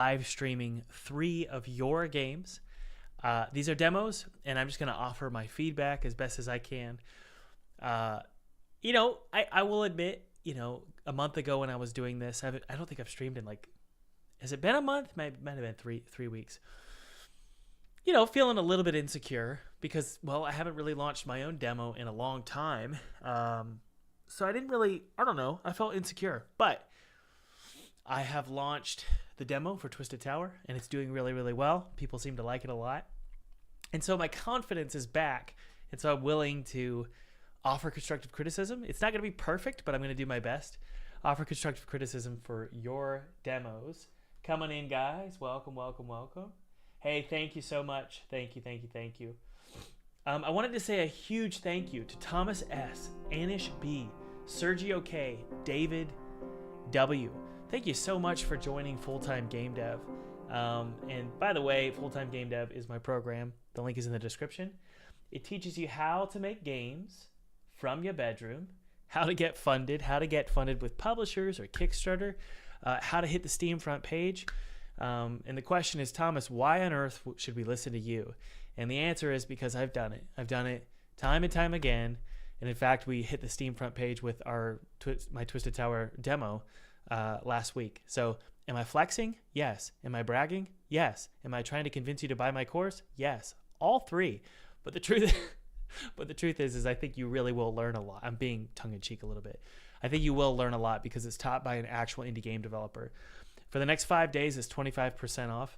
live streaming 3 of your games. These are demos, and I'm just going to offer my feedback as best as I can. I will admit, a month ago when I was doing this, I don't think I've streamed in has it been a month? Might have been three weeks. Feeling a little bit insecure because, well, I haven't really launched my own demo in a long time. So I don't know. I felt insecure, but I have launched the demo for Twisted Tower, and it's doing really, really well. People seem to like it a lot. And so my confidence is back, and so I'm willing to offer constructive criticism. It's not going to be perfect, but I'm going to do my best. Offer constructive criticism for your demos. Come on in, guys. Welcome, welcome, welcome. Hey, thank you so much. Thank you, thank you, thank you. I wanted to say a huge thank you to Thomas S., Anish B., Sergio K., David W. Thank you so much for joining Full-Time Game Dev. And by the way, Full-Time Game Dev is my program. The link is in the description. It teaches you how to make games from your bedroom, how to get funded with publishers or Kickstarter, how to hit the Steam front page. And the question is, Thomas, why on earth should we listen to you? And the answer is because I've done it. I've done it time and time again. And in fact, we hit the Steam front page with my Twisted Tower demo last week. So am I flexing? Yes. Am I bragging? Yes. Am I trying to convince you to buy my course? Yes. All 3. But the truth is I think you really will learn a lot. I'm being tongue-in-cheek a little bit. I think you will learn a lot because it's taught by an actual indie game developer. For the next 5 days, it's 25% off.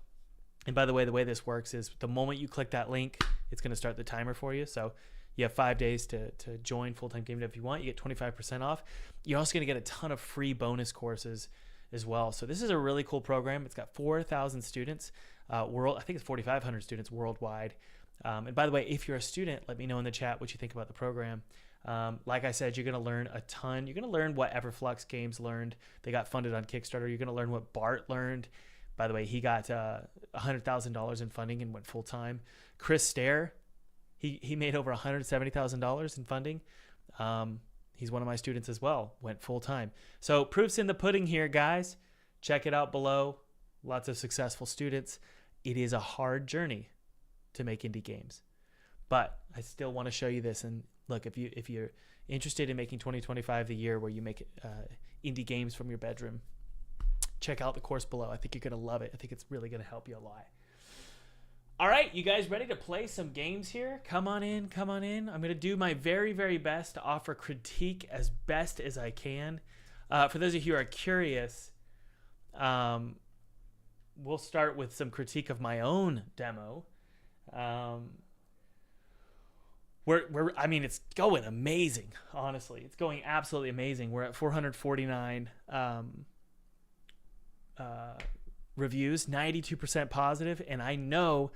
And by the way this works is the moment you click that link, it's going to start the timer for you. So you have 5 days to join Full-Time Game Dev if you want. You get 25% off. You're also going to get a ton of free bonus courses as well. So this is a really cool program. It's got 4,000 students. I think it's 4,500 students worldwide. And by the way, if you're a student, let me know in the chat what you think about the program. Like I said, you're going to learn a ton. You're going to learn what Everflux Games learned. They got funded on Kickstarter. You're going to learn what Bart learned. By the way, he got $100,000 in funding and went full-time. Chris Stair, he made over $170,000 in funding. He's one of my students as well, went full-time. So proof's in the pudding here, guys. Check it out below. Lots of successful students. It is a hard journey to make indie games, but I still want to show you this. And look, if you're interested in making 2025 the year where you make indie games from your bedroom, check out the course below. I think you're going to love it. I think it's really going to help you a lot. All right, you guys ready to play some games here? Come on in, come on in. I'm going to do my very, very best to offer critique as best as I can. For those of you who are curious, we'll start with some critique of my own demo. It's going amazing, honestly. It's going absolutely amazing. We're at 449 reviews, 92% positive, and I know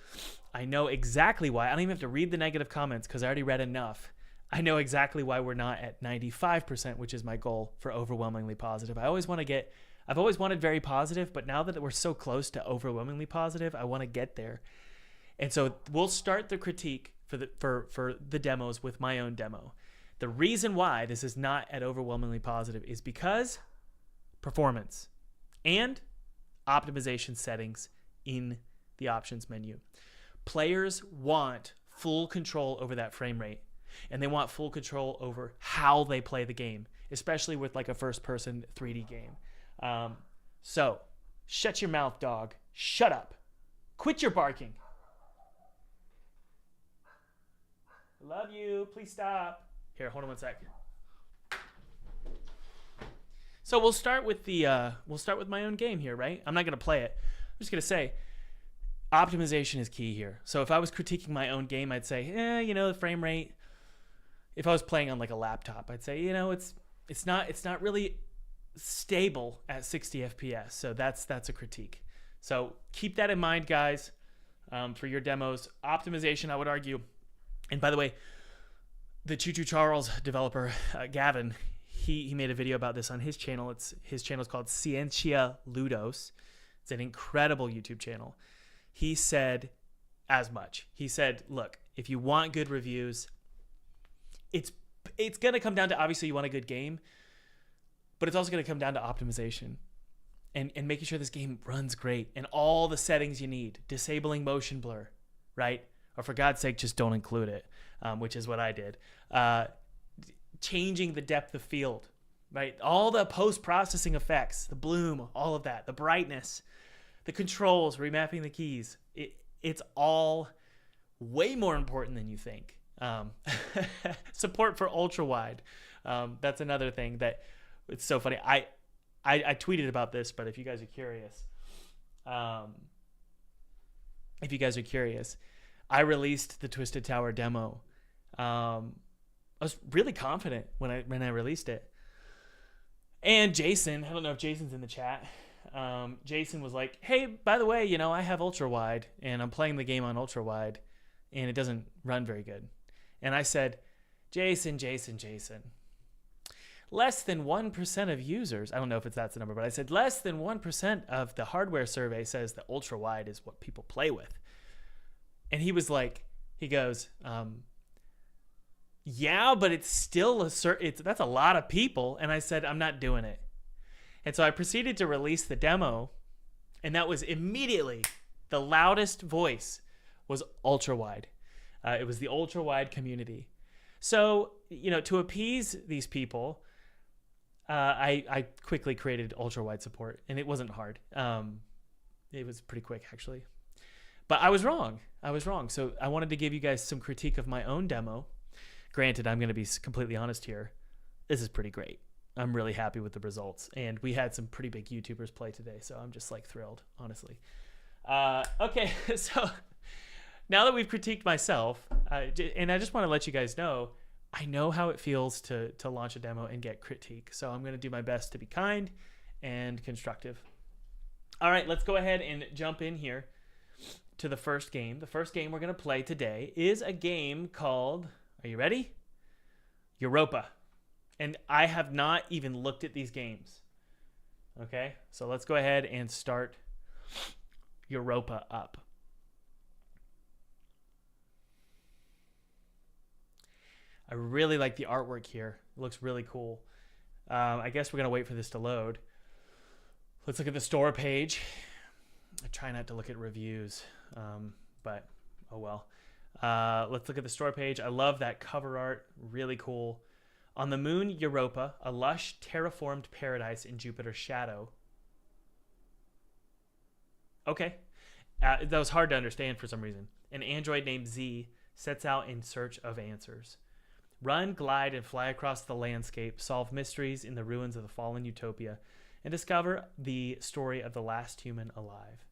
exactly why. I don't even have to read the negative comments because I already read enough. I know exactly why we're not at 95%, which is my goal for overwhelmingly positive. I've always wanted very positive, but now that we're so close to overwhelmingly positive, I want to get there. And so we'll start the critique for the demos with my own demo. The reason why this is not at overwhelmingly positive is because performance and optimization settings in the options menu. Players want full control over that frame rate, and they want full control over how they play the game, especially with like a first-person 3D game. So shut your mouth, dog. Shut up. Quit your barking. Love you. Please stop. Here, hold on one sec. So we'll start with my own game here, right? I'm not gonna play it. I'm just gonna say optimization is key here. So if I was critiquing my own game, I'd say, the frame rate. If I was playing on like a laptop, I'd say, it's not really stable at 60 FPS. So that's a critique. So keep that in mind, guys, for your demos. Optimization, I would argue. And by the way, the Choo Choo Charles developer, Gavin, he made a video about this on his channel. His channel is called Scientia Ludos. It's an incredible YouTube channel. He said as much. He said, look, if you want good reviews, it's going to come down to, obviously you want a good game, but it's also going to come down to optimization. and making sure this game runs great and all the settings you need, disabling motion blur, right? Or for God's sake, just don't include it, which is what I did. Changing the depth of field, right? All the post-processing effects, the bloom, all of that, the brightness, the controls, remapping the keys. It's all way more important than you think. Support for ultra wide. That's another thing that it's so funny. I tweeted about this, but if you guys are curious, I released the Twisted Tower demo. I was really confident when I released it. And Jason, I don't know if Jason's in the chat. Jason was like, "Hey, by the way, you know, I have ultra wide and I'm playing the game on ultra wide and it doesn't run very good." And I said, Jason, less than 1% of users, I don't know if that's the number, but I said less than 1% of the hardware survey says that ultra wide is what people play with. And he was like, he goes, yeah, but it's still that's a lot of people. And I said, I'm not doing it. And so I proceeded to release the demo, and that was immediately the loudest voice was ultra wide. It was the ultra wide community. So, you know, to appease these people, I quickly created ultra wide support, and it wasn't hard. It was pretty quick, actually. But I was wrong. So I wanted to give you guys some critique of my own demo. Granted, I'm going to be completely honest here. This is pretty great. I'm really happy with the results. And we had some pretty big YouTubers play today, so I'm just like thrilled, honestly. Okay, so now that we've critiqued myself, and I just want to let you guys know, I know how it feels to launch a demo and get critique. So I'm going to do my best to be kind and constructive. All right, let's go ahead and jump in here to the first game. The first game we're going to play today is a game called, are you ready? Europa. And I have not even looked at these games. Okay, so let's go ahead and start Europa up. I really like the artwork here. It looks really cool. I guess we're going to wait for this to load. Let's look at the store page. I try not to look at reviews, but oh well. Let's look at the store page. I love that cover art. Really cool. On the moon Europa, a lush, terraformed paradise in Jupiter's shadow. Okay. That was hard to understand for some reason. An android named Z sets out in search of answers. Run, glide, and fly across the landscape, solve mysteries in the ruins of the fallen utopia, and discover the story of the last human alive.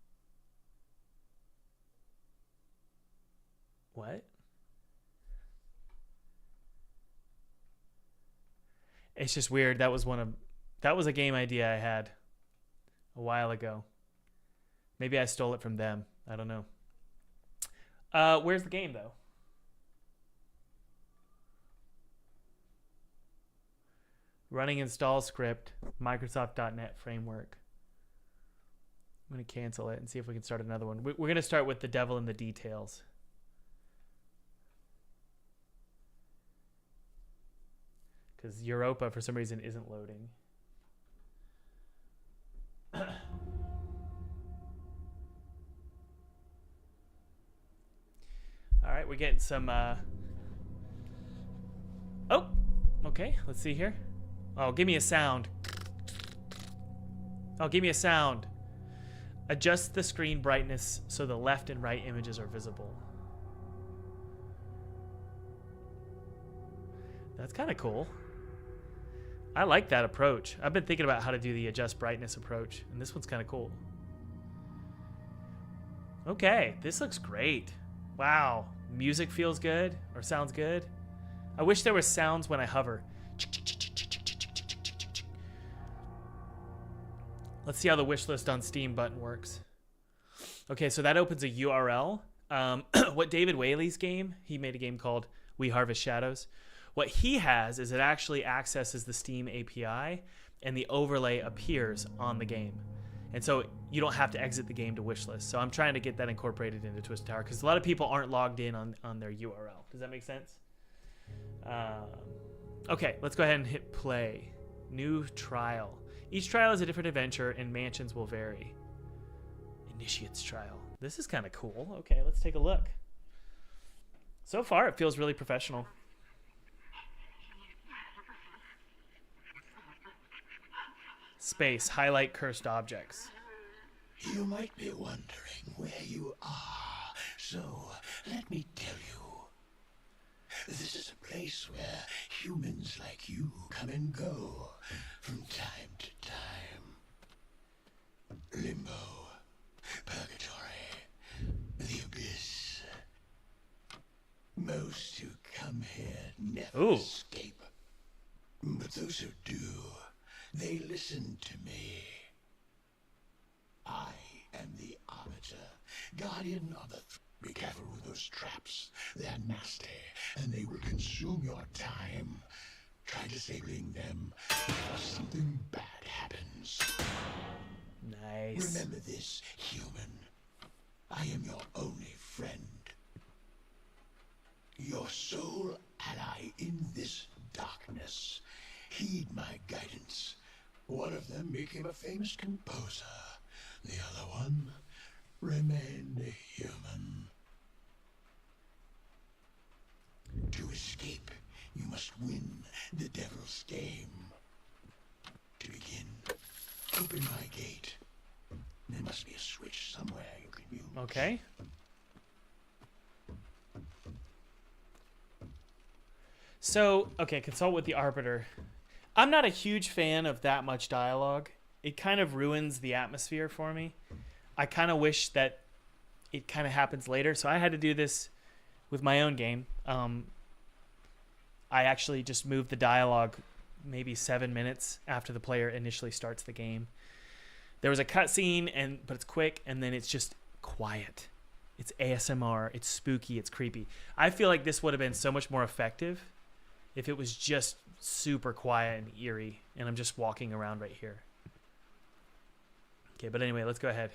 What? It's just weird. That was a game idea I had a while ago. Maybe I stole it from them. I don't know. Where's the game though? Running install script, Microsoft.NET framework. I'm going to cancel it and see if we can start another one. We're going to start with the devil in the details. Because Europa, for some reason, isn't loading. All right, we're getting some... Oh, okay, let's see here. Oh, give me a sound. Oh, give me a sound. Adjust the screen brightness so the left and right images are visible. That's kind of cool. I like that approach. I've been thinking about how to do the adjust brightness approach, and this one's kind of cool. Okay, this looks great. Wow, music feels good or sounds good. I wish there were sounds when I hover. Let's see how the wishlist on Steam button works. Okay, so that opens a URL. What David Whaley's game, he made a game called We Harvest Shadows. What he has is it actually accesses the Steam API and the overlay appears on the game. And so you don't have to exit the game to wishlist. So I'm trying to get that incorporated into Twisted Tower because a lot of people aren't logged in on their URL. Does that make sense? Okay, let's go ahead and hit play. New trial. Each trial is a different adventure, and mansions will vary. Initiate's trial. This is kind of cool. Okay, let's take a look. So far, it feels really professional. Space. Highlight cursed objects. You might be wondering where you are, so let me tell you. This is a place where humans like you come and go from time to time. Limbo, purgatory, the abyss. Most who come here never escape. But those who do, they listen to me. I am the Arbiter, guardian of the... Be careful with those traps. They're nasty, and they will consume your time. Try disabling them before something bad happens. Nice. Remember this, human. I am your only friend. Your sole ally in this darkness. Heed my guidance. One of them became a famous composer. The other one remained human. To escape, you must win the devil's game. To begin, open my gate. There must be a switch somewhere you can use. Okay. So, okay, consult with the Arbiter. I'm not a huge fan of that much dialogue. It kind of ruins the atmosphere for me. I kind of wish that it kind of happens later. So I had to do this with my own game. I actually just moved the dialogue maybe 7 minutes after the player initially starts the game. There was a cutscene, but it's quick, and then it's just quiet. It's ASMR. It's spooky. It's creepy. I feel like this would have been so much more effective if it was just super quiet and eerie, and I'm just walking around right here. Okay, but anyway, let's go ahead.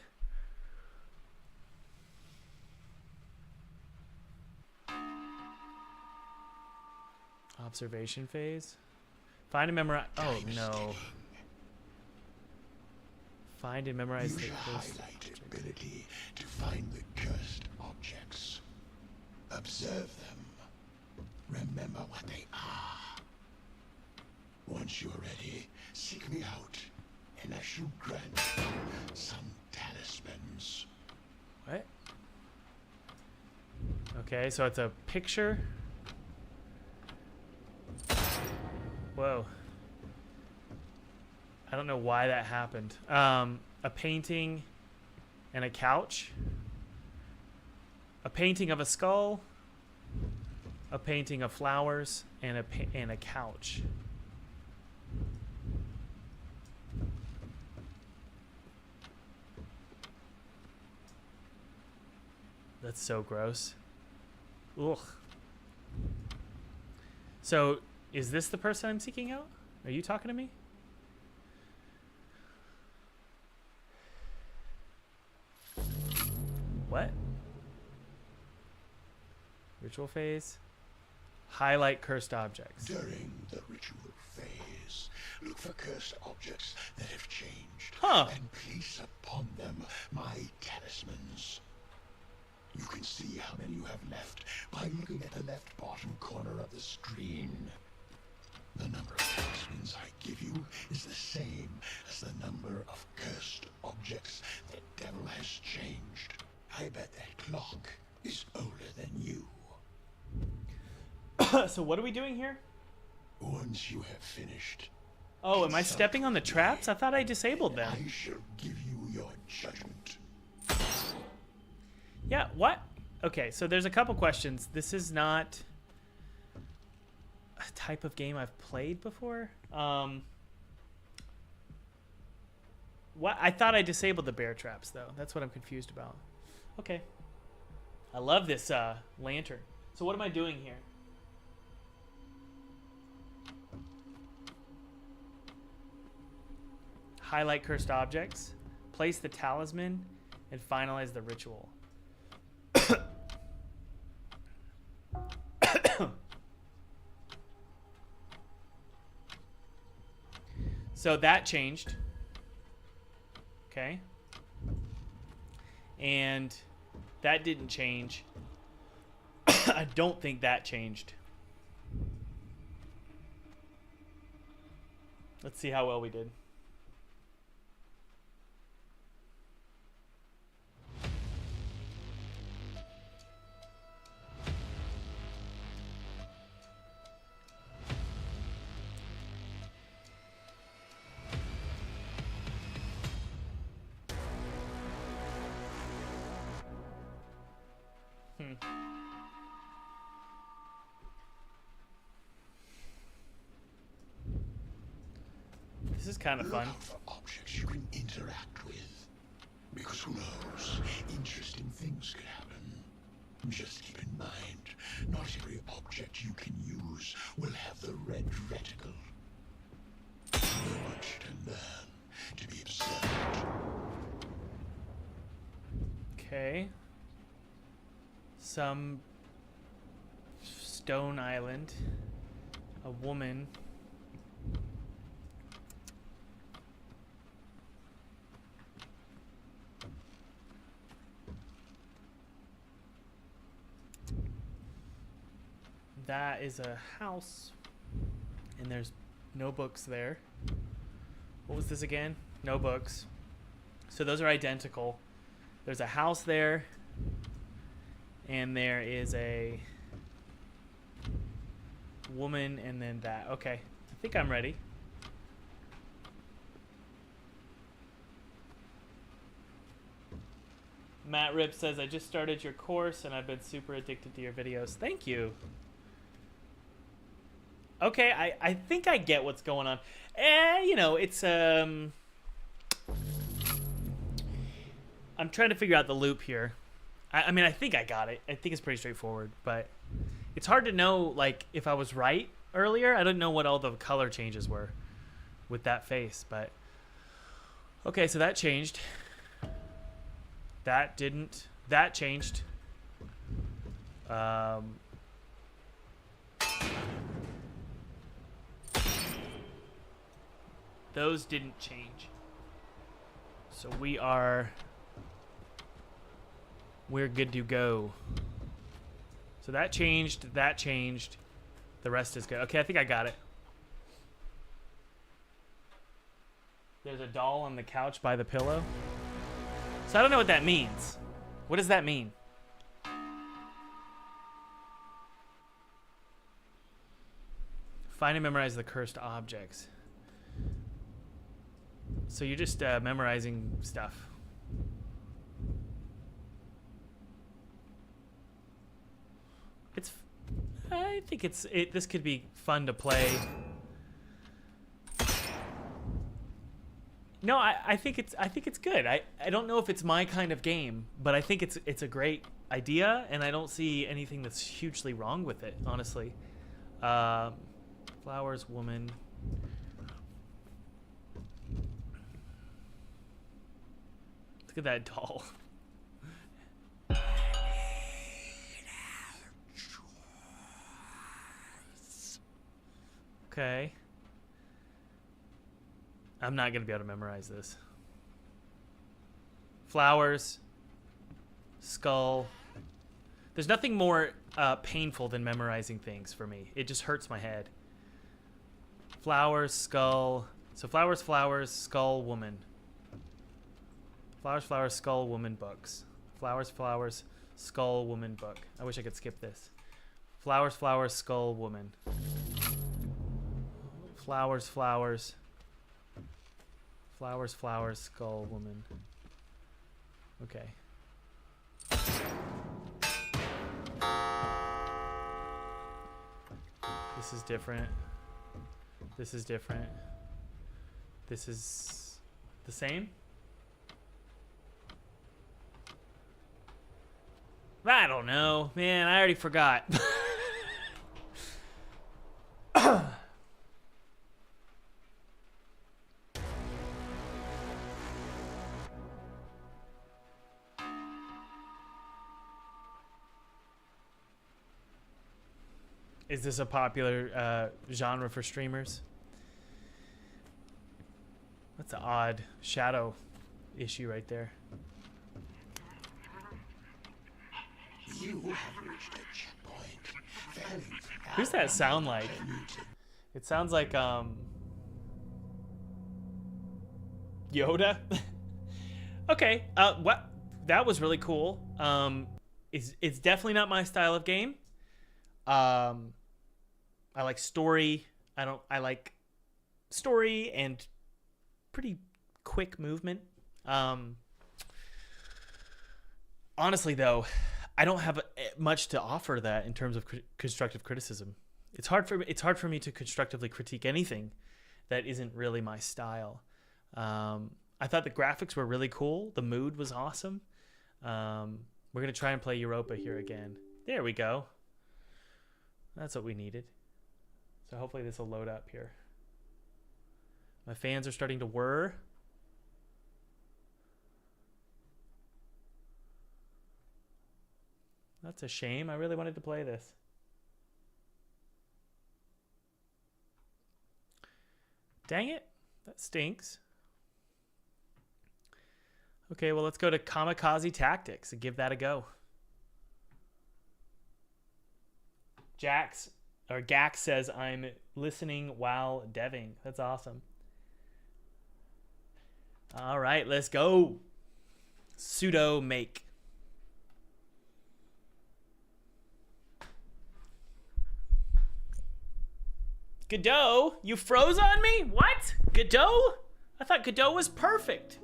Observation phase. Find and memorize. Oh no. Find and memorize Use the your highlight ability to find the cursed objects. Observe them. Remember what they are. Once you're ready, seek me out, and I shall grant you some talismans. What? Okay, so it's a picture. Whoa. I don't know why that happened. A painting and a couch. A painting of a skull. A painting of flowers and a couch. That's so gross. Ugh. So, is this the person I'm seeking out? Are you talking to me? What? Ritual phase. Highlight cursed objects. During the ritual phase, look for cursed objects that have changed, and place upon them my talismans. You can see how many you have left by looking at the left bottom corner of the screen. The number of talismans I give you is the same as the number of cursed objects the devil has changed. I bet that clock is older than you. So what are we doing here? Once you have finished... Oh, am I stepping on the traps? I thought I disabled them. I shall give you your judgment. Yeah, what? Okay, so there's a couple questions. This is not a type of game I've played before. What? I thought I disabled the bear traps, though. That's what I'm confused about. Okay. I love this lantern. So what am I doing here? Highlight cursed objects. Place the talisman. And finalize the ritual. So that changed. Okay. And that didn't change. I don't think that changed. Let's see how well we did. This is kind of fun. Look out for objects you can interact with. Because who knows, interesting things could happen. Just keep in mind, not every object you can use will have the red reticle. So much to learn, to be observed. Okay. Some stone island. A woman. That is a house, and there's no books there. What was this again? No books. So those are identical. There's a house there, and there is a woman, and then that. Okay, I think I'm ready. Matt Rip says, I just started your course, and I've been super addicted to your videos. Thank you. Okay, I think I get what's going on. You know, it's I'm trying to figure out the loop here. I mean, I think I got it. I think it's pretty straightforward, but it's hard to know, like, if I was right earlier. I don't know what all the color changes were with that face, but okay, so that changed. That didn't. That changed. Those didn't change. So we're good to go. So that changed, the rest is good. Okay, I think I got it. There's a doll on the couch by the pillow. So I don't know what that means. What does that mean? Find and memorize the cursed objects. So you're just memorizing stuff. I think this could be fun to play. No, I think it's good. I don't know if it's my kind of game, but I think it's a great idea, and I don't see anything that's hugely wrong with it, honestly. Flowers, woman. Look at that doll. Okay. I'm not going to be able to memorize this. Flowers. Skull. There's nothing more painful than memorizing things for me. It just hurts my head. Flowers, skull. So flowers, flowers, skull, woman. Flowers, flowers, skull, woman, books. Flowers, flowers, skull, woman, book. I wish I could skip this. Flowers, flowers, skull, woman. Flowers, flowers. Flowers, flowers, skull, woman. Okay. This is different. This is different. This is the same? I don't know. Man, I already forgot. Is this a popular genre for streamers? That's an odd shadow issue right there. You have reached a checkpoint. Who's that sound like? It sounds like Yoda. Okay, what? That was really cool. It's definitely not my style of game. I like story. I like story and pretty quick movement. Honestly, though, I don't have much to offer that in terms of constructive criticism. It's hard for me to constructively critique anything that isn't really my style. I thought the graphics were really cool. The mood was awesome. We're gonna try and play Europa here again. There we go. That's what we needed. So hopefully this will load up here. My fans are starting to whir. That's a shame. I really wanted to play this. Dang it. That stinks. Okay, well, let's go to Kamikaze Tactics and give that a go. Gax says, I'm listening while deving. That's awesome. All right, let's go. Sudo make. Godot? You froze on me? What? Godot? I thought Godot was perfect.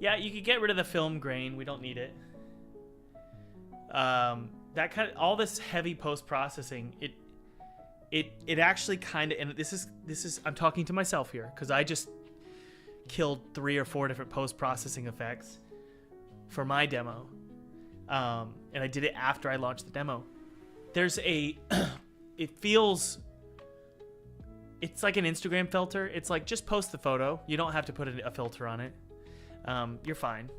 Yeah, you could get rid of the film grain. We don't need it. That kind of, all this heavy post-processing, it actually kind of, and this is I'm talking to myself here because I just killed 3 or 4 different post-processing effects for my demo. And I did it after I launched the demo. There's it feels, it's like an Instagram filter. It's like, just post the photo. You don't have to put a filter on it. You're fine.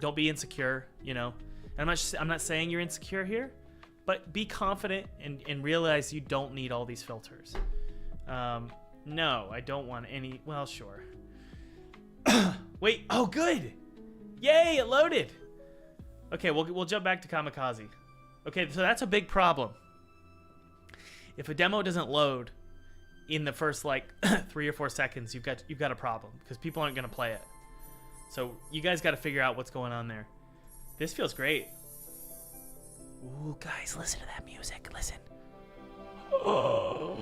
Don't be insecure, you know. And I'm not saying you're insecure here, but be confident and realize you don't need all these filters. No, I don't want any. Well, sure. Wait. Oh, good. Yay! It loaded. Okay, we'll jump back to Kamikaze. Okay, so that's a big problem. If a demo doesn't load in the first like 3 or 4 seconds, you've got a problem because people aren't gonna play it. So you guys got to figure out what's going on there. This feels great. Ooh, guys, listen to that music. Listen. Oh.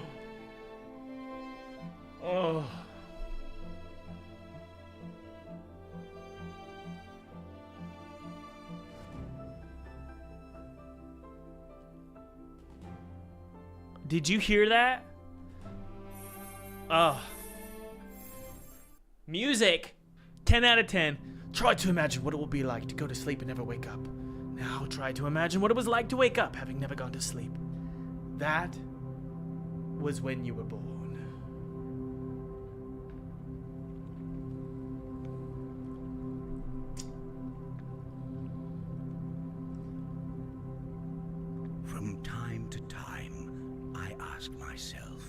Oh. Did you hear that? Oh. Music. 10 out of 10. Try to imagine what it will be like to go to sleep and never wake up. Now try to imagine what it was like to wake up having never gone to sleep. That was when you were born. From time to time, I ask myself,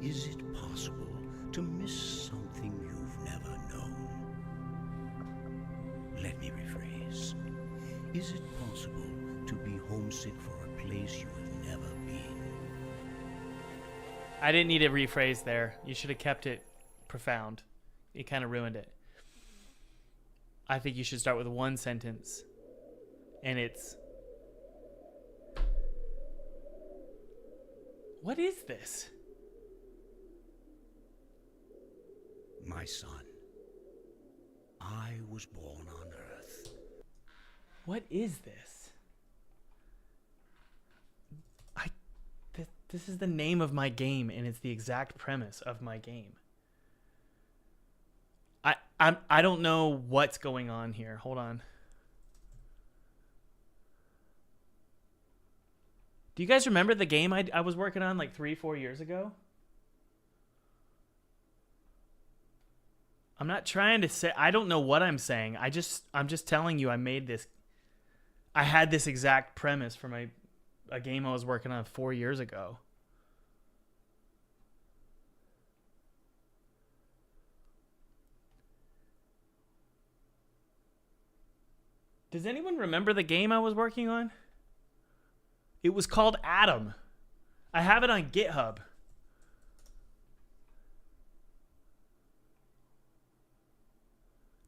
is it possible to miss something you've never known? Let me rephrase. Is it possible to be homesick for a place you have never been? I didn't need a rephrase there. You should have kept it profound. You kind of ruined it. I think you should start with one sentence. And it's... What is this? My son, I was born on Earth. What is this? This is the name of my game, and it's the exact premise of my game. I don't know what's going on here. Hold on. Do you guys remember the game I was working on like 3-4 years ago? I'm not trying to say, I don't know what I'm saying. I'm just telling you I made this. I had this exact premise for a game I was working on 4 years ago. Does anyone remember the game I was working on? It was called Adam. I have it on GitHub.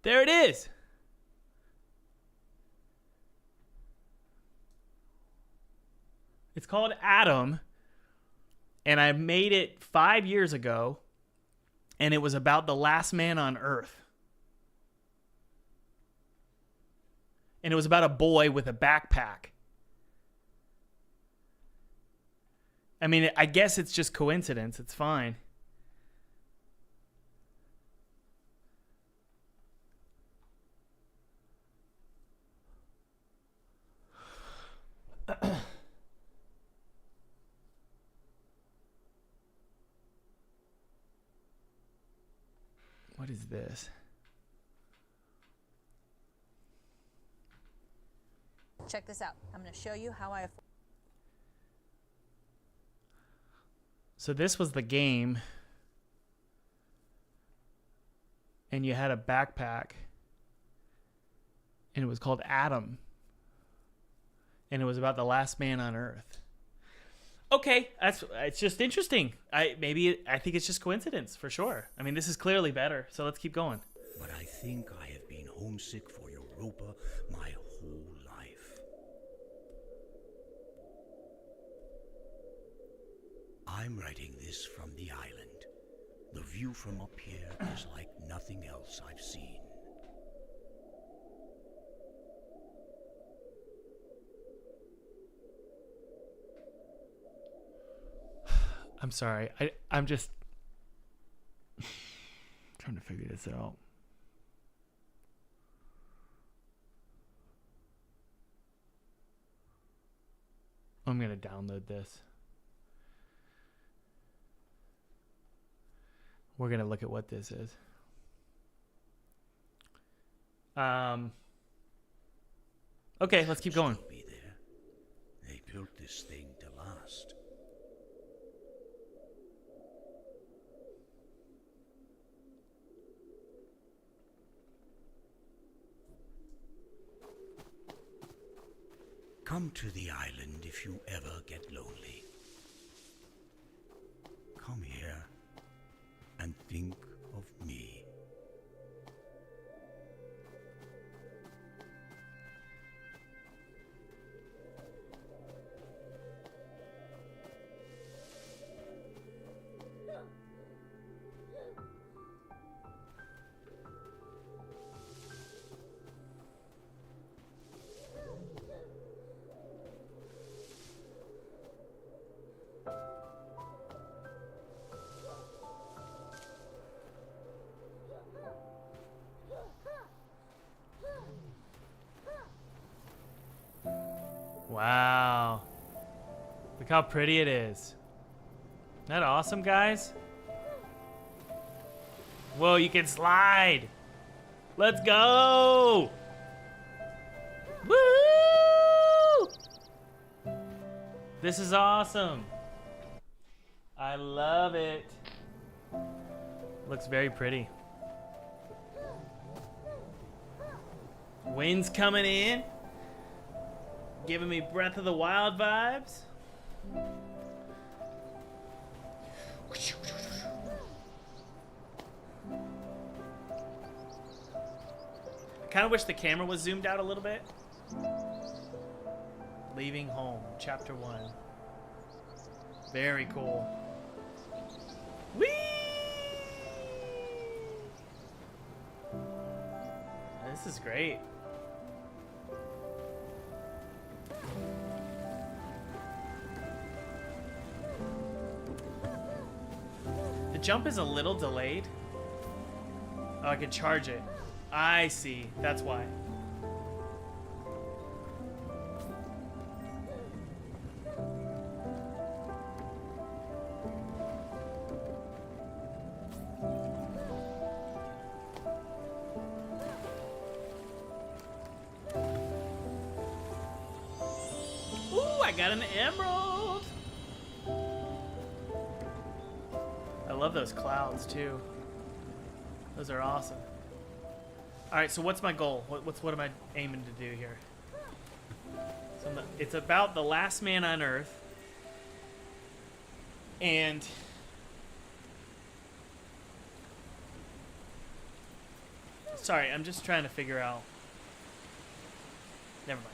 There it is. It's called Adam, and I made it 5 years ago, and it was about the last man on Earth. And it was about a boy with a backpack. I mean, I guess it's just coincidence. It's fine. What is this? Check this out. I'm going to show you how I... So this was the game. And you had a backpack. And it was called Adam. And it was about the last man on Earth. Okay, it's just interesting. I think it's just coincidence for sure. I mean, this is clearly better, so let's keep going. But I think I have been homesick for Europa my whole life. I'm writing this from the island. The view from up here is like nothing else I've seen. I'm sorry. I'm just trying to figure this out. I'm going to download this. We're going to look at what this is. Okay, let's keep going. Still be there. They built this thing to last. Come to the island if you ever get lonely. Come here and think of me. Wow. Look how pretty it is. Isn't that awesome, guys? Whoa, you can slide. Let's go. Woo! This is awesome. I love it. Looks very pretty. Wind's coming in. Giving me Breath of the Wild vibes. I kind of wish the camera was zoomed out a little bit. Leaving Home, Chapter 1. Very cool. Whee! This is great. The jump is a little delayed. Oh, I can charge it. I see. That's why. Ooh, I got an emerald. I love those clouds too. Those are awesome. All right, so what's my goal? What am I aiming to do here? So it's about the last man on Earth, and sorry, I'm just trying to figure out. Never mind.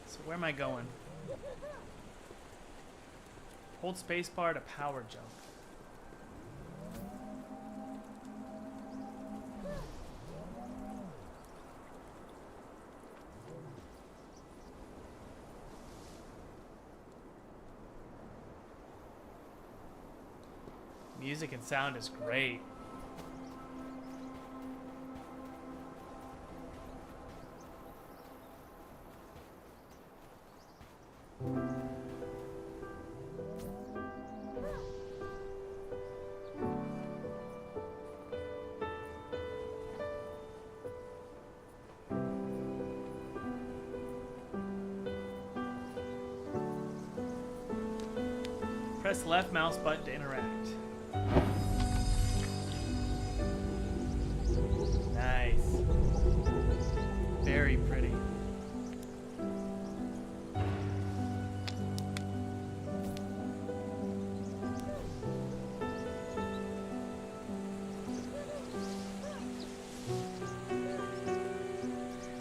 So where am I going? Hold spacebar to power jump. Music and sound is great. Press left mouse button to interact. Nice. Very pretty.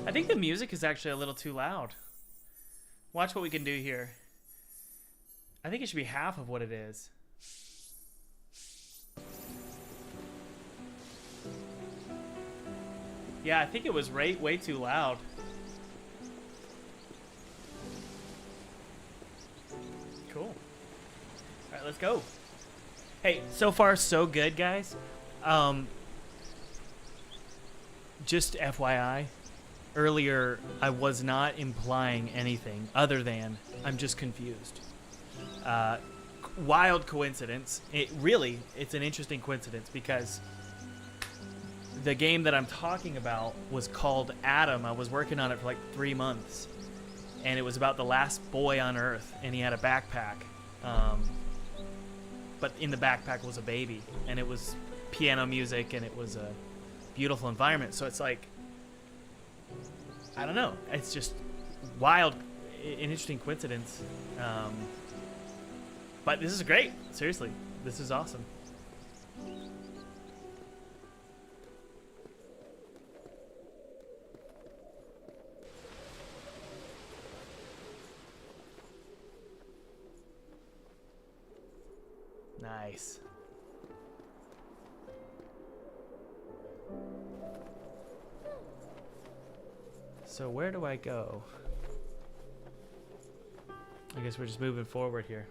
I think the music is actually a little too loud. Watch what we can do here. I think it should be half of what it is. Yeah, I think it was way too loud. Cool. All right, let's go. Hey, so far so good, guys. Just FYI, earlier I was not implying anything other than I'm just confused. Wild coincidence. It's an interesting coincidence because the game that I'm talking about was called Adam. I was working on it for like 3 months, and it was about the last boy on Earth, and he had a backpack. But in the backpack was a baby, and it was piano music, and it was a beautiful environment. So it's like, I don't know. It's just wild, an interesting coincidence. But this is great. Seriously, this is awesome. Nice. So where do I go? I guess we're just moving forward here.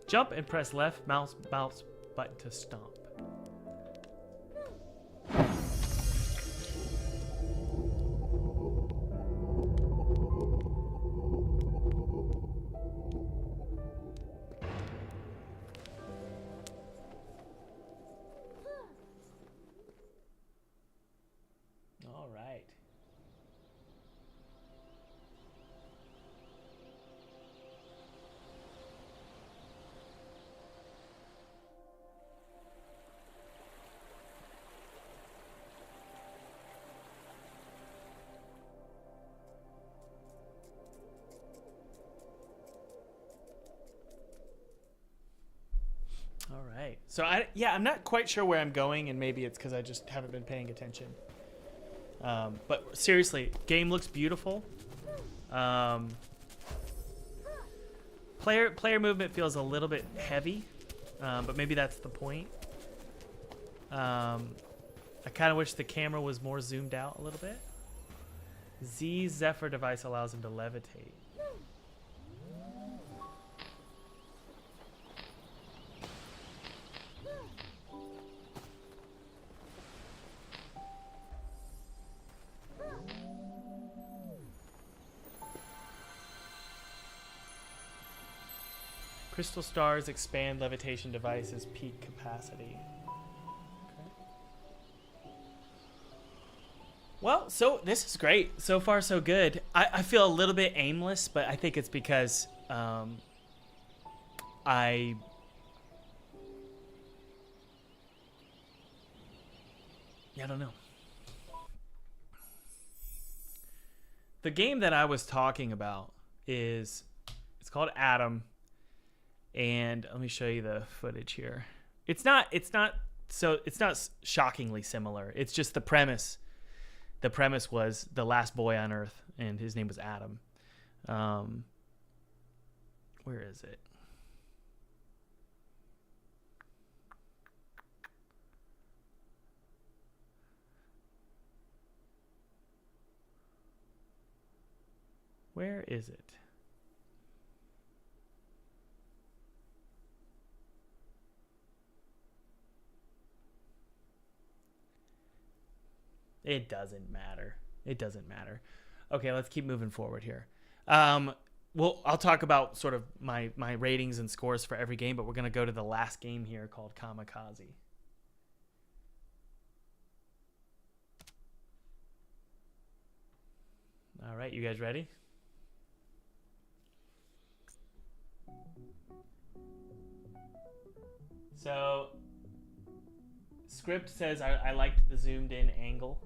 Jump and press left mouse button to stomp. All right. All right. So I'm not quite sure where I'm going, and maybe it's because I just haven't been paying attention. But seriously, game looks beautiful. Player movement feels a little bit heavy, but maybe that's the point. I kind of wish the camera was more zoomed out a little bit. Z Zephyr device allows him to levitate. Crystal stars expand levitation devices peak capacity. Okay. Well, so this is great. So far, so good. I feel a little bit aimless, but I think it's because I don't know. The game that I was talking about it's called Adam, and let me show you the footage here. It's not shockingly similar. It's just the premise. The premise was the last boy on Earth, and his name was Adam. Where is it? Where is it? It doesn't matter. It doesn't matter. Okay, let's keep moving forward here. Well, I'll talk about sort of my ratings and scores for every game, but we're going to go to the last game here called Kamikaze. All right, you guys ready? So, script says I liked the zoomed in angle.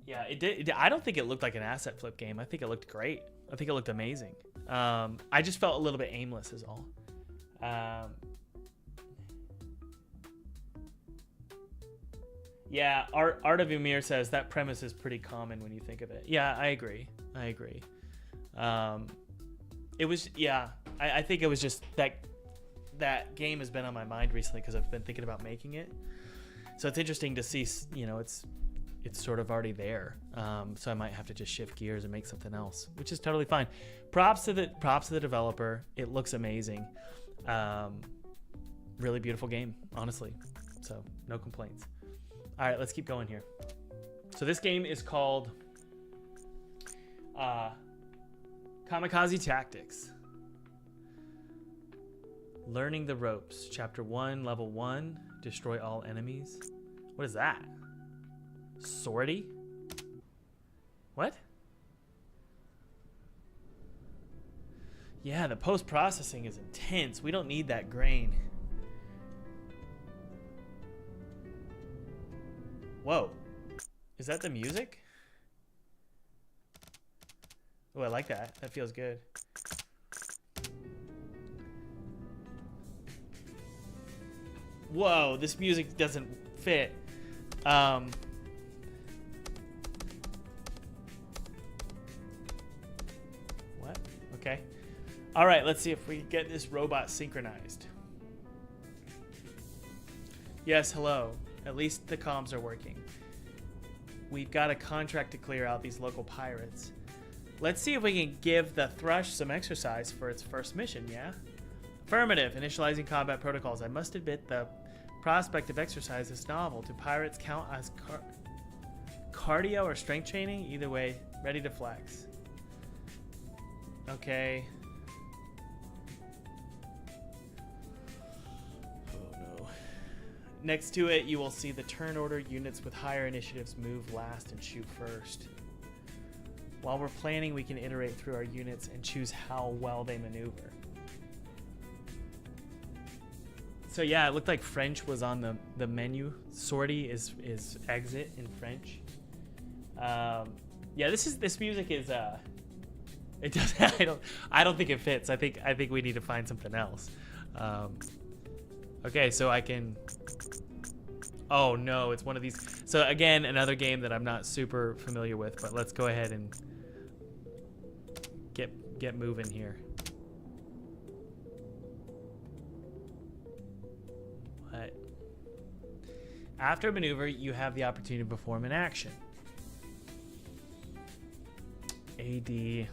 Yeah, it did. I don't think it looked like an asset flip game. I think it looked great. I think it looked amazing. I just felt a little bit aimless is all. Yeah, Art of Umir says that premise is pretty common when you think of it. Yeah, I agree. It was, yeah, I think it was just that game has been on my mind recently because I've been thinking about making it. So it's interesting to see, you know, it's sort of already there. So I might have to just shift gears and make something else, which is totally fine. Props to the developer. It looks amazing. Really beautiful game, honestly. So no complaints. All right, let's keep going here. So this game is called Kamikaze Tactics. Learning the ropes. Chapter 1, level 1. Destroy all enemies. What is that? Sortie? What? Yeah, the post-processing is intense. We don't need that grain. Whoa. Is that the music? Oh, I like that. That feels good. Whoa, this music doesn't fit. What? Okay. All right, let's see if we can get this robot synchronized. Yes, hello. At least the comms are working. We've got a contract to clear out these local pirates. Let's see if we can give the Thrush some exercise for its first mission, yeah? Affirmative. Initializing combat protocols. I must admit the prospect of exercise is novel. Do pirates count as cardio or strength training? Either way, ready to flex. Okay. Next to it, you will see the turn order. Units with higher initiatives move last and shoot first. While we're planning, we can iterate through our units and choose how well they maneuver. So yeah, it looked like French was on the menu. Sortie is exit in French. Yeah, this music is it does. I don't think it fits. I think we need to find something else. Okay, so I can. Oh no, it's one of these. So again, another game that I'm not super familiar with, but let's go ahead and get moving here. What? After a maneuver, you have the opportunity to perform an action. AD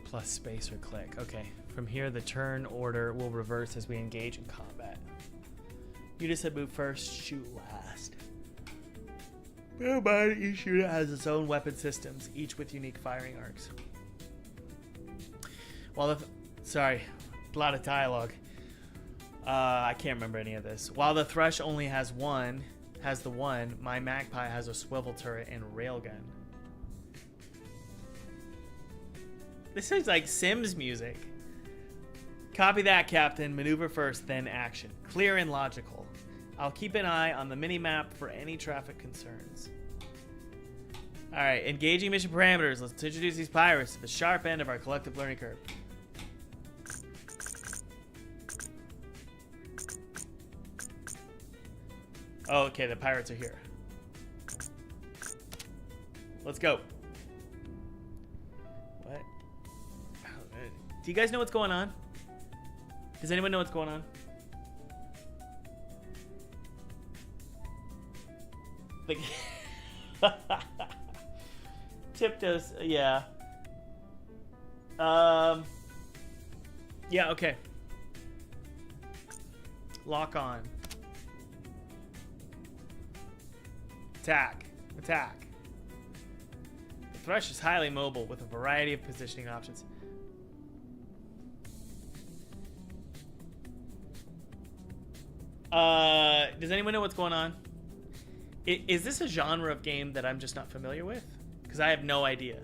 plus space or click. Okay. From here, the turn order will reverse as we engage in combat. Units that move first, shoot last. But each unit has its own weapon systems, each with unique firing arcs. While sorry, a lot of dialogue. I can't remember any of this. While the Thrush only has the one, my Magpie has a swivel turret and railgun. This is like Sims music. Copy that, Captain. Maneuver first, then action. Clear and logical. I'll keep an eye on the mini-map for any traffic concerns. Alright, engaging mission parameters. Let's introduce these pirates to the sharp end of our collective learning curve. Oh, okay, the pirates are here. Let's go. What? Do you guys know what's going on? Does anyone know what's going on? Like, Tiptoes, yeah. Yeah, okay. Lock on. Attack. Attack. The Thrush is highly mobile with a variety of positioning options. Does anyone know what's going on? Is this a genre of game that I'm just not familiar with? Because I have no idea.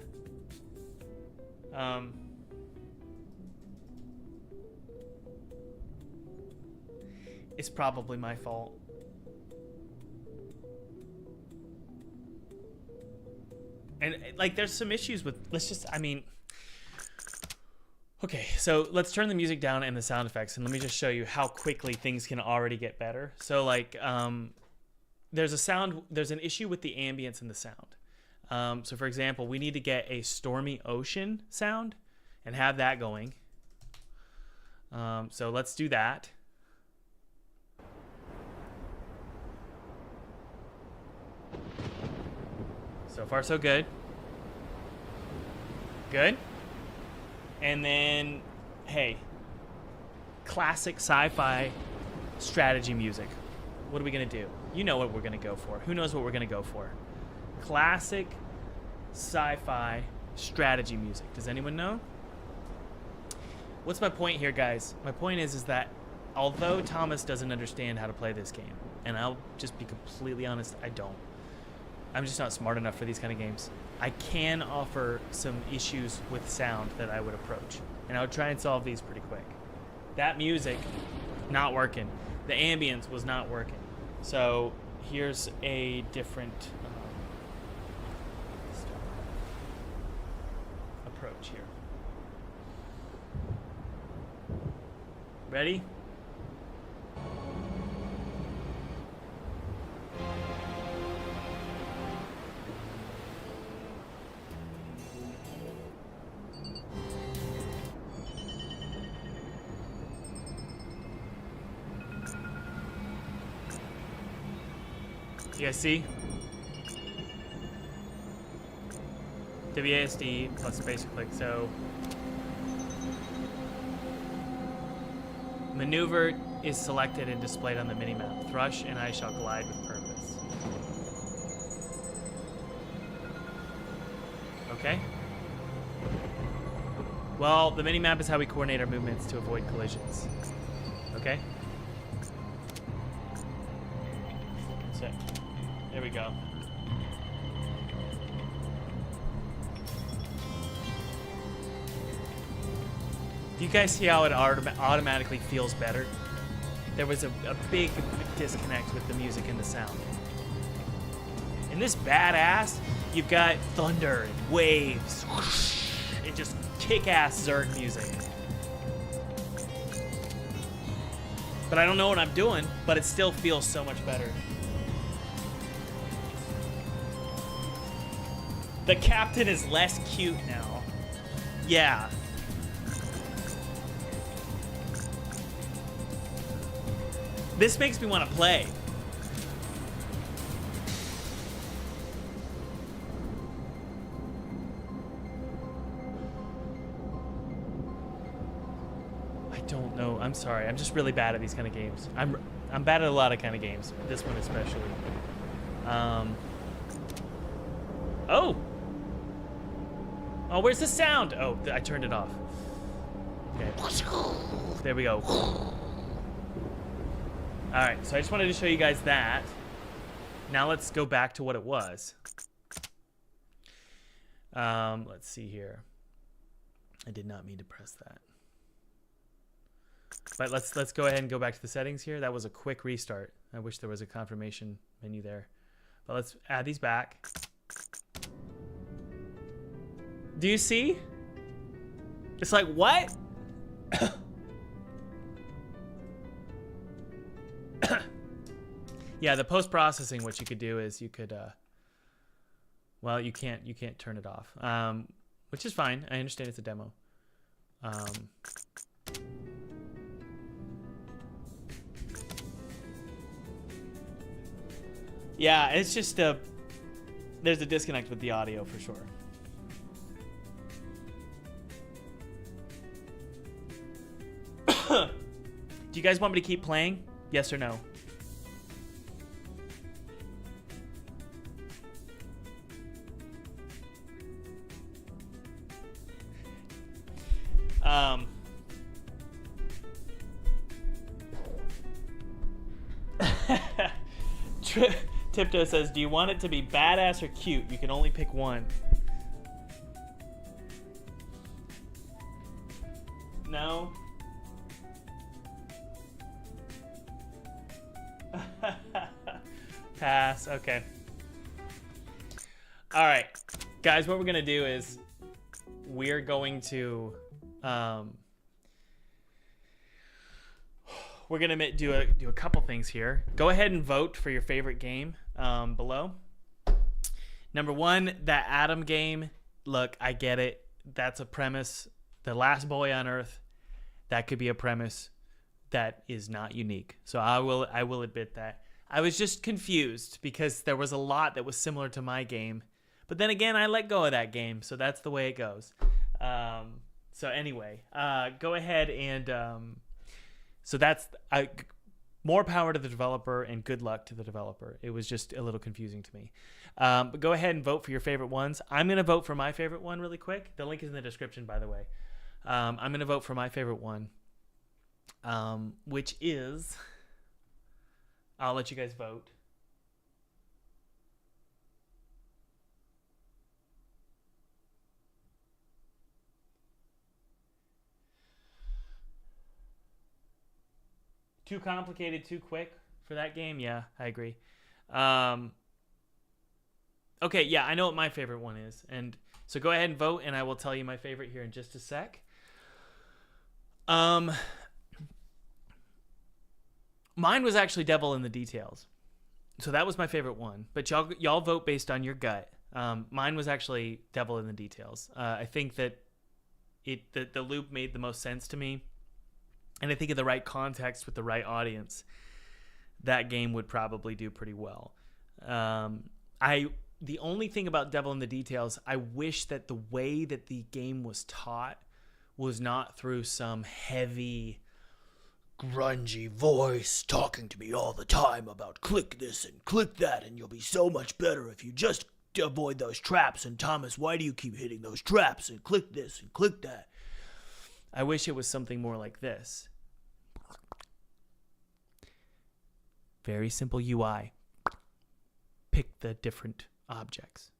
It's probably my fault. And like, there's some issues with, okay, so let's turn the music down and the sound effects, and let me just show you how quickly things can already get better. So like, there's an issue with the ambience in the sound. So for example, we need to get a stormy ocean sound and have that going. So let's do that. So far, so good. Good. And then, hey, classic sci-fi strategy music. What are we going to do? You know what we're going to go for. Who knows what we're going to go for? Classic sci-fi strategy music. Does anyone know? What's my point here, guys? My point is that although Thomas doesn't understand how to play this game, and I'll just be completely honest, I don't. I'm just not smart enough for these kind of games. I can offer some issues with sound that I would approach, and I would try and solve these pretty quick. That music, not working. The ambience was not working. So here's a different approach here. Ready? You guys see? WASD plus space click. So maneuver is selected and displayed on the minimap. Thrush and I shall glide with purpose. Okay. Well, the minimap is how we coordinate our movements to avoid collisions. Okay. So, there we go. Do you guys see how it automatically feels better? There was a big disconnect with the music and the sound. In this badass, you've got thunder and waves. Whoosh, and just kick-ass Zerg music. But I don't know what I'm doing, but it still feels so much better. The captain is less cute now. Yeah. This makes me want to play. I don't know. I'm sorry. I'm just really bad at these kind of games. I'm bad at a lot of kind of games. This one especially. Oh. Oh, where's the sound? Oh, I turned it off. Okay. There we go. Alright, so I just wanted to show you guys that. Now let's go back to what it was. Let's see here. I did not mean to press that. But let's go ahead and go back to the settings here. That was a quick restart. I wish there was a confirmation menu there. But let's add these back. Do you see? It's like, what? Yeah, the post-processing, what you could do is you could, well, you can't turn it off, which is fine. I understand it's a demo. Yeah, it's just there's a disconnect with the audio for sure. Do you guys want me to keep playing? Yes or no? Tiptoe says, do you want it to be badass or cute? You can only pick one. No? Pass. Okay. All right, guys, what we're gonna do is we're going to we're gonna do a couple things here. Go ahead and vote for your favorite game below. Number one, that Adam game. Look, I get it. That's a premise. The Last Boy on Earth. That could be a premise that is not unique. So I will admit that. I was just confused because there was a lot that was similar to my game. But then again, I let go of that game, so that's the way it goes. So anyway, go ahead and... so that's... more power to the developer and good luck to the developer. It was just a little confusing to me. But go ahead and vote for your favorite ones. I'm going to vote for my favorite one really quick. The link is in the description, by the way. I'm going to vote for my favorite one, which is... I'll let you guys vote. Too complicated, too quick for that game? Yeah, I agree. Okay, yeah, I know what my favorite one is. And so go ahead and vote, and I will tell you my favorite here in just a sec. Mine was actually Devil in the Details. So that was my favorite one. But y'all vote based on your gut. Mine was actually Devil in the Details. I think that the loop made the most sense to me. And I think in the right context with the right audience, that game would probably do pretty well. The only thing about Devil in the Details, I wish that the way that the game was taught was not through some heavy, grungy voice talking to me all the time about click this and click that, and you'll be so much better if you just avoid those traps. And Thomas, why do you keep hitting those traps? And click this and click that. I wish it was something more like this. Very simple UI. Pick the different objects.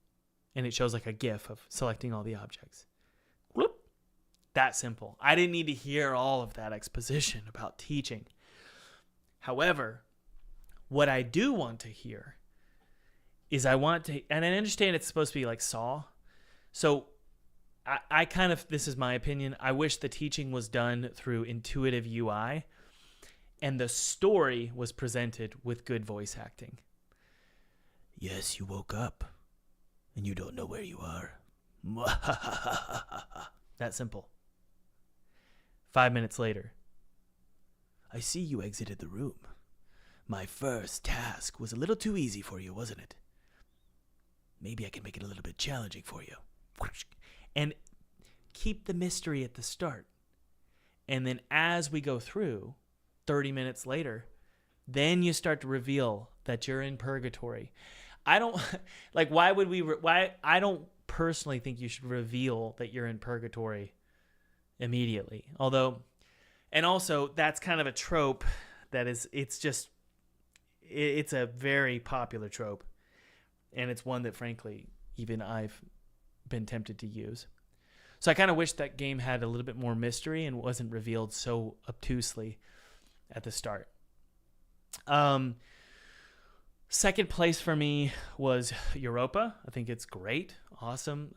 And it shows like a GIF of selecting all the objects. Whoop. That simple. I didn't need to hear all of that exposition about teaching. However, what I do want to hear is and I understand it's supposed to be like Saw. So I kind of, this is my opinion, I wish the teaching was done through intuitive UI and the story was presented with good voice acting. Yes, you woke up and you don't know where you are. That simple. 5 minutes later. I see you exited the room. My first task was a little too easy for you, wasn't it? Maybe I can make it a little bit challenging for you. And keep the mystery at the start. And then as we go through, 30 minutes later, then you start to reveal that you're in purgatory. I don't like. Why would we? Why I don't personally think you should reveal that you're in purgatory immediately. Although, and also that's kind of a trope that is. It's a very popular trope, and it's one that frankly even I've been tempted to use. So I kind of wish that game had a little bit more mystery and wasn't revealed so obtusely at the start. Second place for me was Europa. I think it's great, awesome.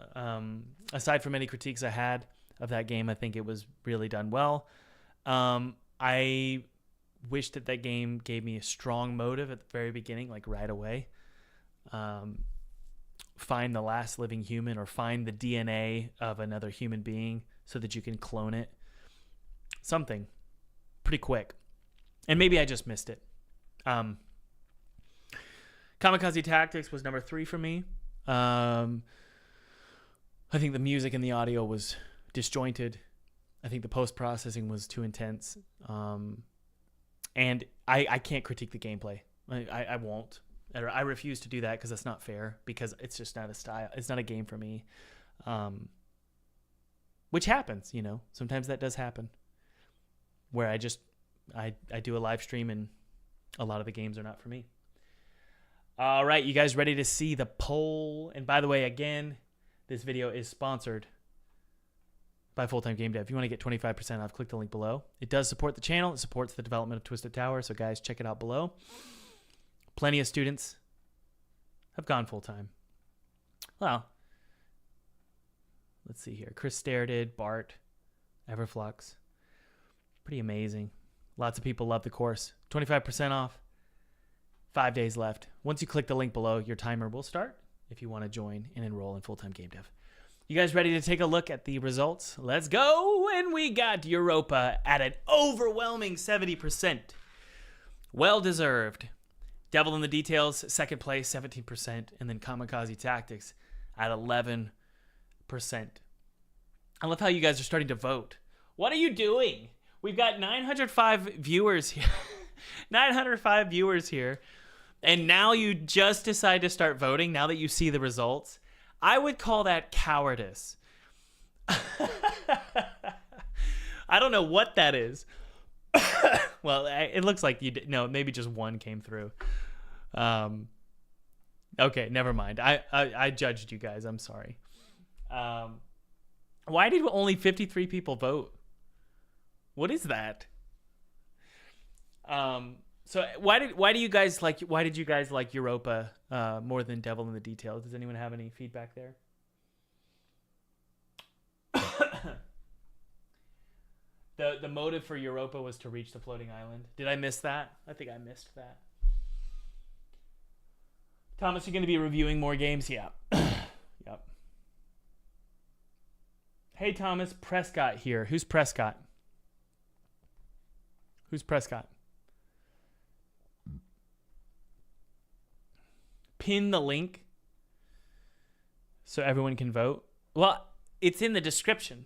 Aside from any critiques I had of that game, I think it was really done well. I wish that game gave me a strong motive at the very beginning, like right away. Find the last living human or find the DNA of another human being so that you can clone it. Something pretty quick. And maybe I just missed it. Kamikaze Tactics was number 3 for me. I think the music and the audio was disjointed. I think the post-processing was too intense. And I can't critique the gameplay. I won't. I refuse to do that because that's not fair, because it's just not a style. It's not a game for me. Which happens, you know. Sometimes that does happen. Where I do a live stream and a lot of the games are not for me. All right, you guys ready to see the poll? And by the way, again, this video is sponsored by Full-Time Game Dev. If you want to get 25% off, click the link below. It does support the channel. It supports the development of Twisted Tower. So guys, check it out below. Plenty of students have gone full-time. Well, let's see here. Chris Stair did, Bart, Everflux. Pretty amazing. Lots of people love the course. 25% off. 5 days left. Once you click the link below, your timer will start if you want to join and enroll in Full-Time Game Dev. You guys ready to take a look at the results? Let's go. And we got Europa at an overwhelming 70%. Well-deserved. Devil in the Details, second place, 17%. And then Kamikaze Tactics at 11%. I love how you guys are starting to vote. What are you doing? We've got 905 viewers here. 905 viewers here. And now you just decide to start voting now that you see the results. I would call that cowardice. I don't know what that is. Well, it looks like you did. No, maybe just one came through. Okay, never mind. I judged you guys. I'm sorry. Why did only 53 people vote? What is that? So why did you guys like Europa more than Devil in the Details? Does anyone have any feedback there? The motive for Europa was to reach the floating island. Did I miss that? I think I missed that. Thomas, you going to be reviewing more games? Yeah. Yep. Hey, Thomas, Prescott here. Who's Prescott? Who's Prescott? Pin the link so everyone can vote. Well, it's in the description,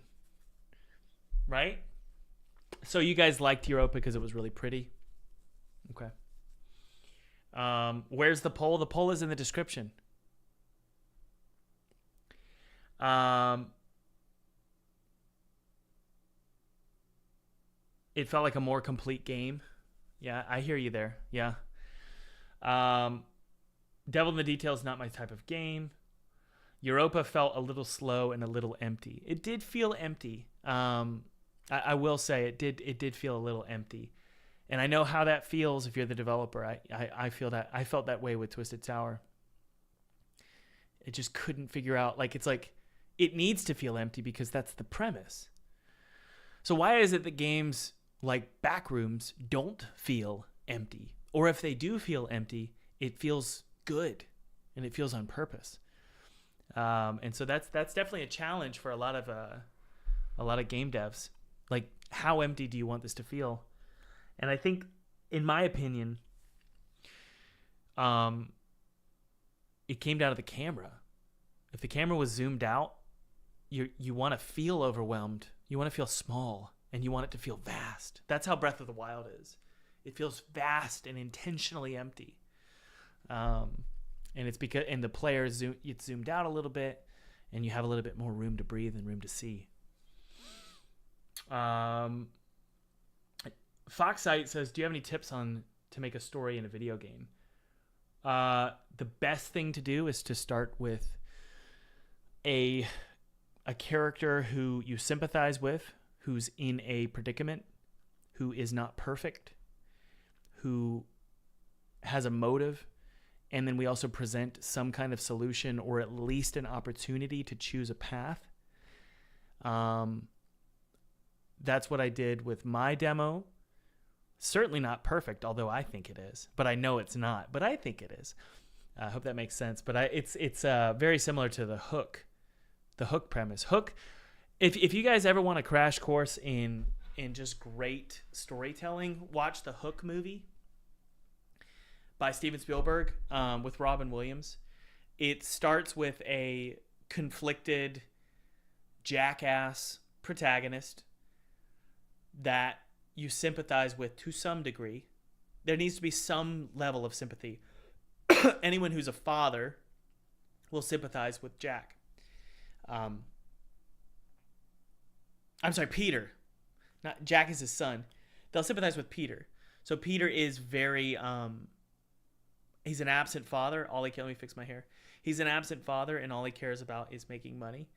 right? So you guys liked Europa because it was really pretty. Okay. Where's the poll? The poll is in the description. It felt like a more complete game. Yeah, I hear you there. Yeah. Devil in the Details, not my type of game. Europa felt a little slow and a little empty. It did feel empty. I will say it did feel a little empty. And I know how that feels if you're the developer. I feel that. I felt that way with Twisted Tower. It just couldn't figure out, it's like it needs to feel empty because that's the premise. So why is it that games like Backrooms don't feel empty? Or if they do feel empty, it feels good and it feels on purpose. And so that's definitely a challenge for a lot of game devs. Like, how empty do you want this to feel? And I think, in my opinion, it came down to the camera. If the camera was zoomed out, you want to feel overwhelmed. You want to feel small, and you want it to feel vast. That's how Breath of the Wild is. It feels vast and intentionally empty. And it's because the player it's zoomed out a little bit, and you have a little bit more room to breathe and room to see. Foxite says, do you have any tips to make a story in a video game? The best thing to do is to start with a character who you sympathize with, who's in a predicament, who is not perfect, who has a motive, and then we also present some kind of solution or at least an opportunity to choose a path. That's what I did with my demo. Certainly not perfect, although I think it is, but I know it's not, but I think it is. I hope that makes sense. But it's very similar to the hook premise. Hook, if you guys ever want a crash course in just great storytelling, watch the Hook movie by Steven Spielberg with Robin Williams. It starts with a conflicted jackass protagonist that you sympathize with to some degree. There needs to be some level of sympathy. Anyone who's a father will sympathize with Jack. I'm sorry, Peter. Not Jack is his son. They'll sympathize with Peter. So Peter is very he's an absent father. Let me fix my hair. He's an absent father, and all he cares about is making money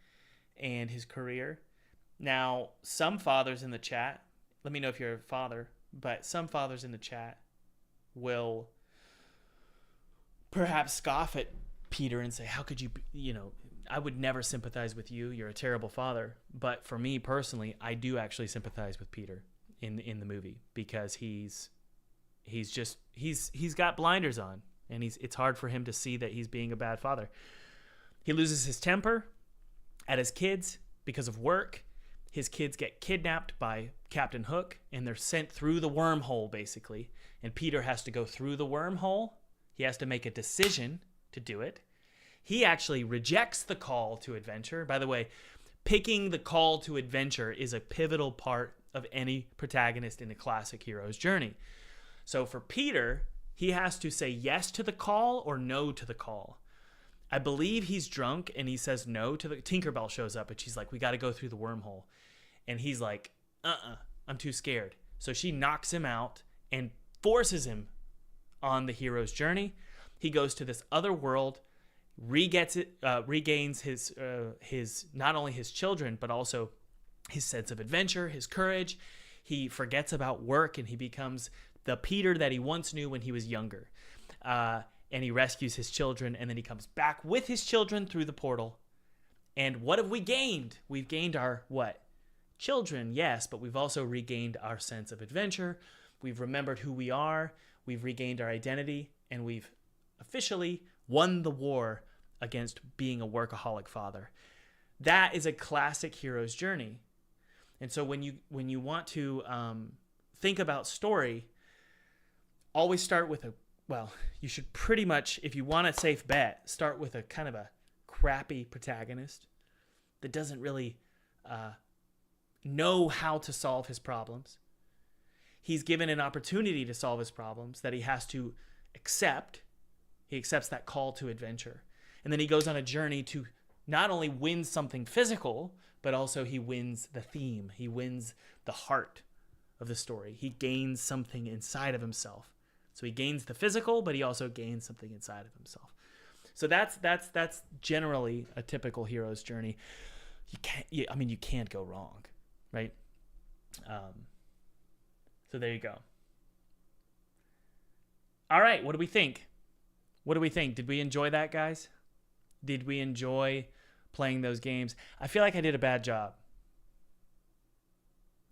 and his career. Now, some fathers in the chat, let me know if you're a father, but some fathers in the chat will perhaps scoff at Peter and say, how could you, I would never sympathize with you. You're a terrible father. But for me personally, I do actually sympathize with Peter in the movie, because he's got blinders on, and it's hard for him to see that he's being a bad father. He loses his temper at his kids because of work. His kids get kidnapped by Captain Hook, and they're sent through the wormhole, basically. And Peter has to go through the wormhole. He has to make a decision to do it. He actually rejects the call to adventure. By the way, picking the call to adventure is a pivotal part of any protagonist in a classic hero's journey. So for Peter, he has to say yes to the call or no to the call. I believe he's drunk, and he says no to the... Tinkerbell shows up, and she's like, we got to go through the wormhole. And he's like, I'm too scared. So she knocks him out and forces him on the hero's journey. He goes to this other world, regains his not only his children, but also his sense of adventure, his courage. He forgets about work, and he becomes the Peter that he once knew when he was younger. And he rescues his children, and then he comes back with his children through the portal. And what have we gained? We've gained our what? Children, yes, but we've also regained our sense of adventure. We've remembered who we are. We've regained our identity, and we've officially won the war against being a workaholic father. That is a classic hero's journey. And so when you want to think about story, always start with you should pretty much, if you want a safe bet, start with a kind of a crappy protagonist that doesn't really know how to solve his problems. He's given an opportunity to solve his problems that he has to accept. He accepts that call to adventure. And then he goes on a journey to not only win something physical, but also he wins the theme. He wins the heart of the story. He gains something inside of himself. So he gains the physical, but he also gains something inside of himself. So that's generally a typical hero's journey. You can't go wrong, right? So there you go. All right, what do we think? Did we enjoy that, guys? Did we enjoy playing those games? I feel like I did a bad job.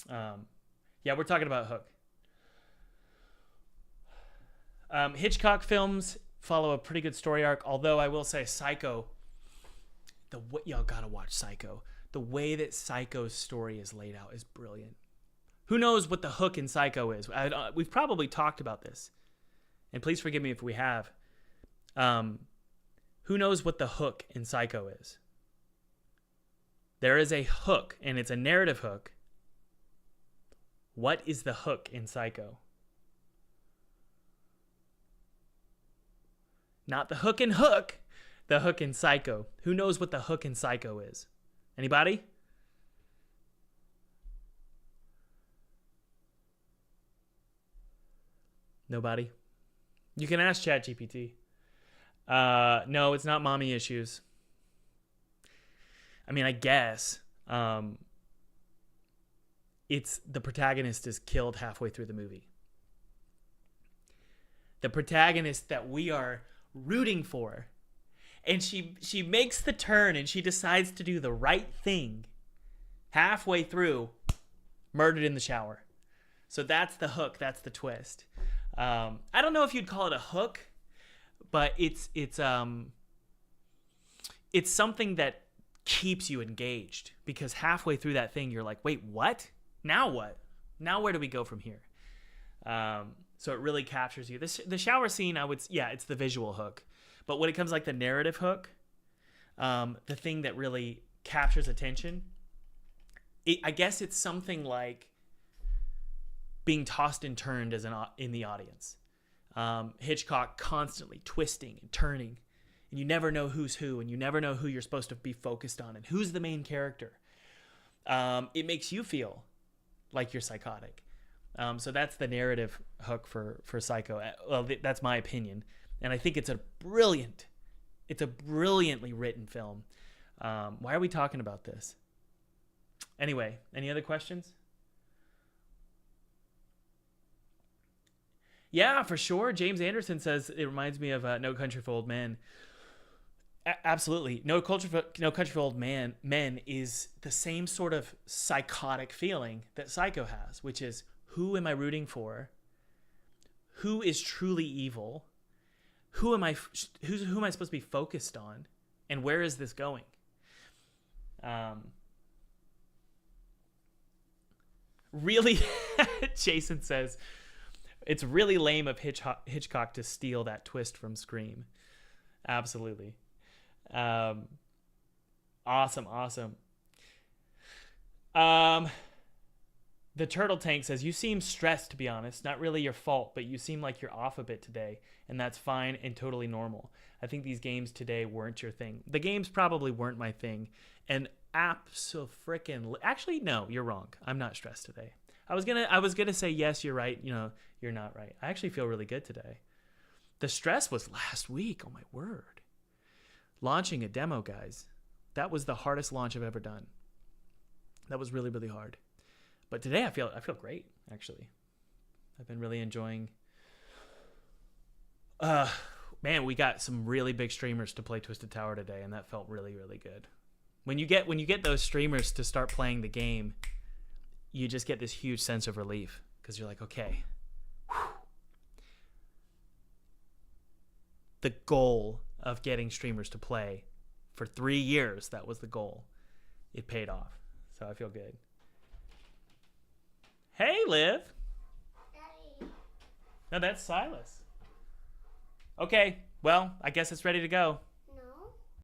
Yeah, we're talking about Hook. Hitchcock films follow a pretty good story arc, although I will say Psycho, y'all gotta watch Psycho. The way that Psycho's story is laid out is brilliant. Who knows what the hook in Psycho is? We've probably talked about this, and please forgive me if we have. Who knows what the hook in Psycho is? There is a hook, and it's a narrative hook. What is the hook in Psycho? Not the hook in Hook, the hook in Psycho. Who knows what the hook in Psycho is? Anybody? Nobody? You can ask ChatGPT. No, it's not mommy issues. I mean, I guess. It's the protagonist is killed halfway through the movie. The protagonist that we are rooting for. And she makes the turn and she decides to do the right thing. Halfway through, murdered in the shower. So that's the hook. That's the twist. I don't know if you'd call it a hook, but it's something that keeps you engaged, because halfway through that thing, you're like, wait, what? Now what? Now where do we go from here? So it really captures you. The shower scene, it's the visual hook. But when it comes like the narrative hook, the thing that really captures attention, I guess it's something like being tossed and turned in the audience. Hitchcock constantly twisting and turning, and you never know who's who, and you never know who you're supposed to be focused on, and who's the main character. It makes you feel like you're psychotic. So that's the narrative hook for Psycho. Well, that's my opinion, and I think it's a brilliantly written film. Why are we talking about this? Anyway, any other questions? Yeah, for sure. James Anderson says it reminds me of No Country for Old Men. Absolutely. No Country for Old Men is the same sort of psychotic feeling that Psycho has, which is, who am I rooting for? Who is truly evil? Who am I supposed to be focused on? And where is this going? Really, Jason says, it's really lame of Hitchcock to steal that twist from Scream. Absolutely. Awesome. The Turtle Tank says, you seem stressed, to be honest. Not really your fault, but you seem like you're off a bit today, and that's fine and totally normal. I think these games today weren't your thing. The games probably weren't my thing, and actually, no, you're wrong. I'm not stressed today. I was gonna say, yes, you're right. You're not right. I actually feel really good today. The stress was last week. Oh my word. Launching a demo, guys. That was the hardest launch I've ever done. That was really, really hard. But today I feel great, actually. I've been really enjoying. Man, we got some really big streamers to play Twisted Tower today, and that felt really, really good. When you get those streamers to start playing the game, you just get this huge sense of relief, because you're like, okay. Whew. The goal of getting streamers to play for 3 years, that was the goal. It paid off. So I feel good. Hey, Liv. Daddy. No, that's Silas. Okay, well, I guess it's ready to go.